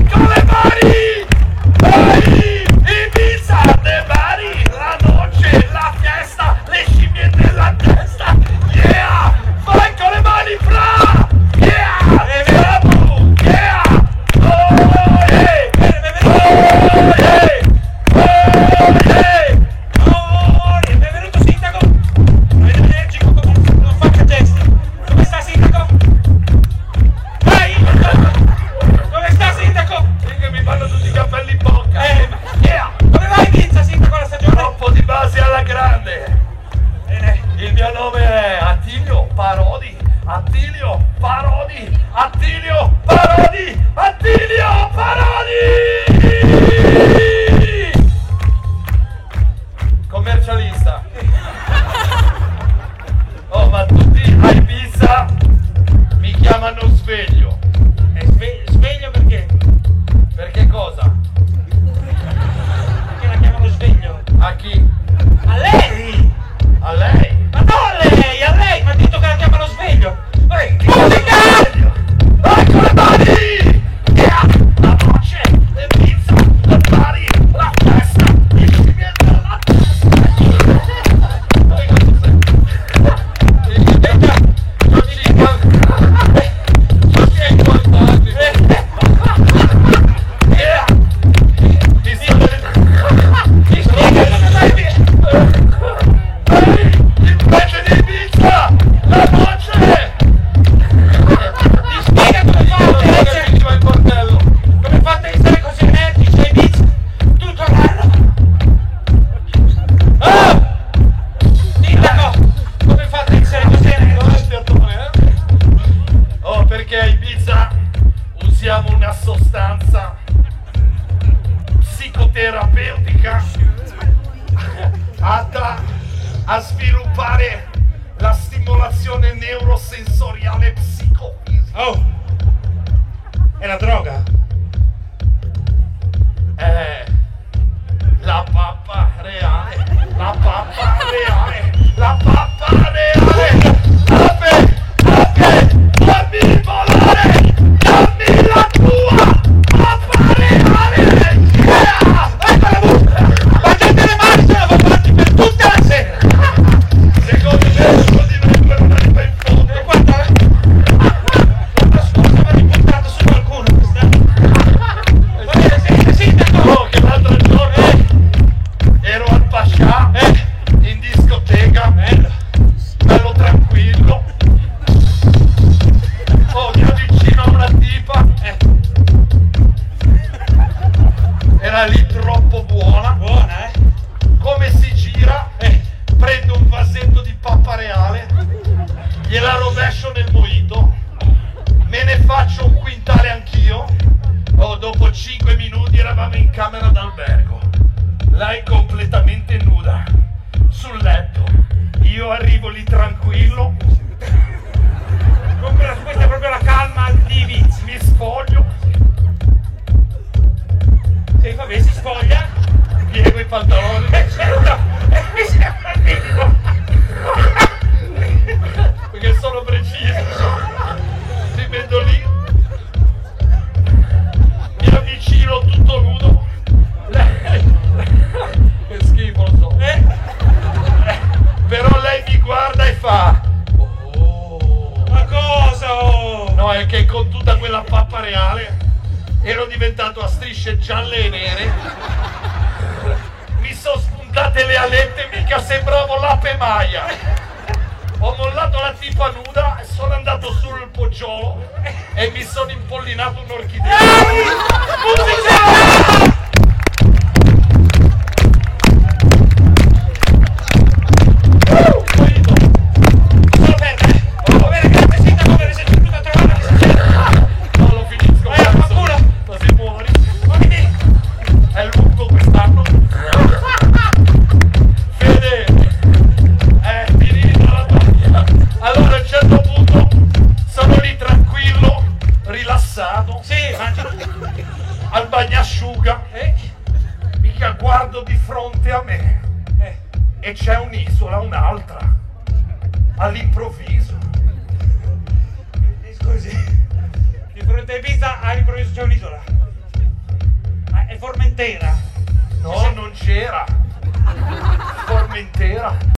Con le mani! Ibiza, le mani, la noce, la fiesta, le scimmiette nella testa! Yeah! Vai con le mani, fra! Yeah! Siamo! Yeah! Oh, yeah! Oh, yeah! Benvenuto sindaco! Avete energico, non faccia gesti! Come sta sindaco? Vai! Come sta sindaco? Che mi fanno tutti i capelli in bocca! Yeah! Come vai Ibiza sindaco la stagione? Troppo di base alla grande! Bene! Il mio nome è Attilio Parodi! Attilio Parodi! Attilio Parodi! Attilio Parodi! Commercialista! Oh, ma tutti a Ibiza mi chiamano Sveglio! Sveglio perché? Perché cosa? Perché la chiamano sveglio? A chi? A lei! A lei? Ma no a lei! Mi ha detto che la chiamano sveglio! Musica! Vai con le mani! Yeah! La voce, le pizza, le pari, la festa, il cimiento della testa! Dai, cazzo sei? C'ho 50 anni! Yeah! Ti spiega come vai via! Ehi! Il pezzo di pizza! La voce! Mi spiega come fate a stare così energici a Ibiza tutto l'anno? Sindaco, come fate a essere così energici? Oh, perché a Ibiza usiamo una sostanza psicoterapeutica atta a sviluppare la stimolazione neurosensoriale psicofisica. Oh, è una droga? La pappa reale, la pappa reale, la pappa reale. Fammi volare, dammi la tua pappa reale. Yeah! Ecco la musica! Battete le mani, se la fa avanti per tutta la sera! Secondo me per una ripa in fondo. Guarda, la scusa mi ha riportato su qualcuno questa. Va bene, sindaco! Oh, che l'altro giorno ero al Pascià in discoteca, bello tranquillo. Oh, io vicino a una tipa, era lì troppo buona. Buona, Come si gira? Prendo un vasetto di pappa reale, gliela rovescio nel mojito, me ne faccio un quintale anch'io. Oh, dopo 5 minuti eravamo in camera d'albergo. Lei completamente nuda, sul letto. Io arrivo lì tranquillo, questa è proprio la calma di Ibiza. mi spoglio, Sì, vabbè, si spoglia. piego i pantaloni. Certo, mi sembra il minimo. Perché sono preciso. Mi metto lì, mi avvicino tutto nudo. Che schifo, lo so. Però lei mi guarda e fa: oh. Ma cosa? Oh? No, è che con tutta quella pappa reale ero diventato a strisce gialle e nere. Mi sono spuntate le alette, mica sembravo l'ape Maia. Ho mollato la tipa nuda, sono andato sul poggiolo e mi sono impollinato un'orchidea. Musica! Sono ferma, Va bene, grazie sindaco per esserci venuto a trovare. Che succede? No, lo finisco, cazzo. fanculo. Ma si muori. Quindi, È lungo quest'anno. Fede, finita la bagna. Allora a un certo punto sono lì tranquillo, rilassato, sì, immagino. al bagnasciuga, mica guardo di fronte a me e c'è un'isola, un'altra, all'improvviso. Scusi, di te Ibiza all'improvviso c'è un'isola. È Formentera. No, non c'era. Formentera.